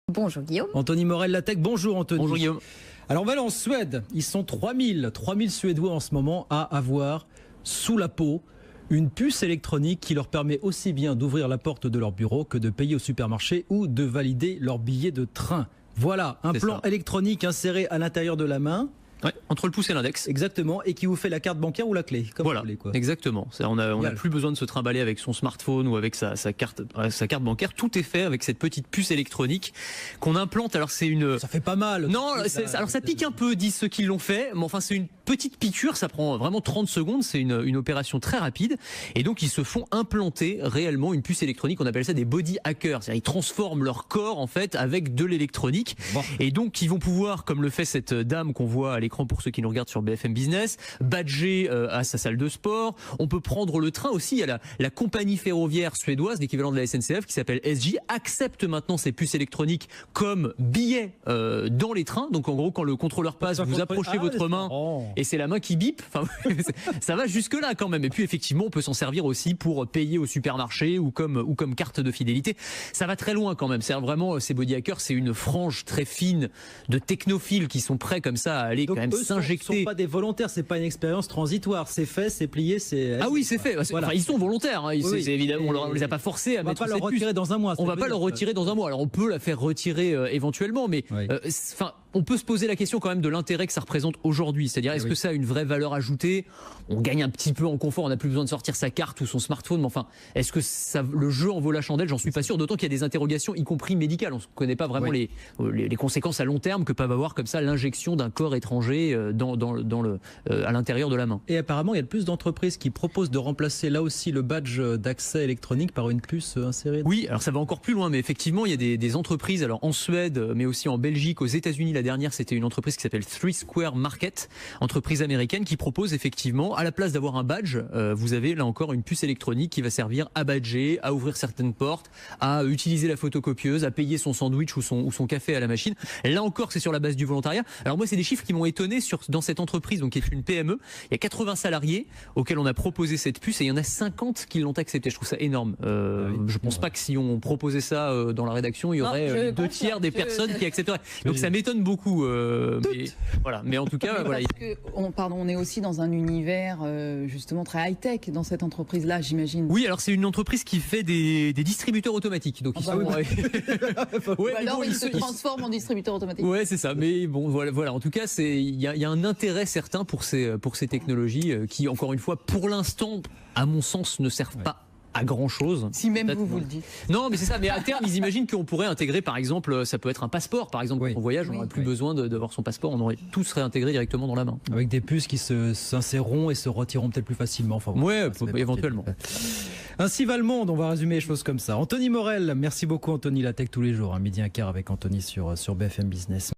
Bonjour Guillaume. Anthony Morel, la tech. Bonjour Anthony. Bonjour Guillaume. Alors on va aller en Suède. Ils sont 3000 Suédois en ce moment à avoir sous la peau une puce électronique qui leur permet aussi bien d'ouvrir la porte de leur bureau que de payer au supermarché ou de valider leur billet de train. Voilà, un plan électronique inséré à l'intérieur de la main. Ouais, entre le pouce et l'index. Exactement, et qui vous fait la carte bancaire ou la clé, comme voilà, vous voulez, quoi. Exactement. On n'a plus besoin de se trimballer avec son smartphone ou avec sa carte bancaire. Tout est fait avec cette petite puce électronique qu'on implante. Alors c'est une. Ça fait pas mal. Non, alors ça pique un peu, disent ceux qui l'ont fait. Mais enfin, c'est une petite piqûre. Ça prend vraiment 30 secondes. C'est une opération très rapide. Et donc ils se font implanter réellement une puce électronique. On appelle ça des body hackers. C'est-à-dire ils transforment leur corps en fait avec de l'électronique. Bon. Et donc ils vont pouvoir, comme le fait cette dame qu'on voit à l'écran pour ceux qui nous regardent sur BFM Business, badger à sa salle de sport. On peut prendre le train aussi. Il y a la compagnie ferroviaire suédoise, l'équivalent de la SNCF, qui s'appelle SJ, accepte maintenant ces puces électroniques comme billets dans les trains. Donc en gros, quand le contrôleur passe, vous approchez votre main et c'est la main qui bip. Enfin, ça va jusque là quand même. Et puis effectivement, on peut s'en servir aussi pour payer au supermarché ou comme carte de fidélité. Ça va très loin quand même. C'est vraiment, ces body hackers, c'est une frange très fine de technophiles qui sont prêts comme ça à aller quand même s'injecter. Ils ne sont pas des volontaires, c'est pas une expérience transitoire. C'est fait, c'est plié, c'est. Ah oui, c'est fait. Voilà. Enfin, ils sont volontaires. Hein. Oui. C'est évidemment, on les a pas forcés à mettre cette puce. On va pas leur retirer dans un mois. On va pas leur retirer dans un mois. Alors on peut la faire retirer éventuellement, mais on peut se poser la question quand même de l'intérêt que ça représente aujourd'hui. C'est-à-dire, est-ce que ça a une vraie valeur ajoutée? On gagne un petit peu en confort, on n'a plus besoin de sortir sa carte ou son smartphone, mais enfin, est-ce que le jeu en vaut la chandelle? J'en suis pas sûr, d'autant qu'il y a des interrogations, y compris médicales. On ne connaît pas vraiment les conséquences à long terme que peuvent avoir comme ça l'injection d'un corps étranger à l'intérieur de la main. Et apparemment, il y a de plus d'entreprises qui proposent de remplacer là aussi le badge d'accès électronique par une puce insérée. Oui, alors ça va encore plus loin, mais effectivement, il y a des entreprises, alors en Suède, mais aussi en Belgique, aux États-Unis. La dernière, c'était une entreprise qui s'appelle Three Square Market, entreprise américaine qui propose effectivement, à la place d'avoir un badge, vous avez là encore une puce électronique qui va servir à badger, à ouvrir certaines portes, à utiliser la photocopieuse, à payer son sandwich ou son café à la machine. Là encore, c'est sur la base du volontariat. Alors moi, c'est des chiffres qui m'ont étonné dans cette entreprise, donc qui est une PME. Il y a 80 salariés auxquels on a proposé cette puce et il y en a 50 qui l'ont accepté. Je trouve ça énorme. Je pense pas que si on proposait ça dans la rédaction, il y aurait 2/3 des personnes qui accepteraient. Donc ça m'étonne beaucoup. Mais en tout cas, voilà. On est aussi dans un univers justement très high-tech dans cette entreprise-là, j'imagine. Oui, alors c'est une entreprise qui fait des distributeurs automatiques. Donc ils se transforment en distributeurs automatiques. Ouais, c'est ça. Mais bon, voilà. En tout cas, il y a un intérêt certain pour ces technologies qui, encore une fois, pour l'instant, à mon sens, ne servent pas à grand chose. Si même vous le dites. Non, mais c'est ça. Mais à terme, ils imaginent qu'on pourrait intégrer, par exemple, ça peut être un passeport, par exemple, quand on voyage, on n'aurait plus besoin d'avoir son passeport, tout serait intégré directement dans la main. Avec des puces qui s'inséreront et se retireront peut-être plus facilement. Enfin, éventuellement. Ainsi va le monde, on va résumer les choses comme ça. Anthony Morel, merci beaucoup Anthony, la tech tous les jours, 12h15 avec Anthony sur BFM Business.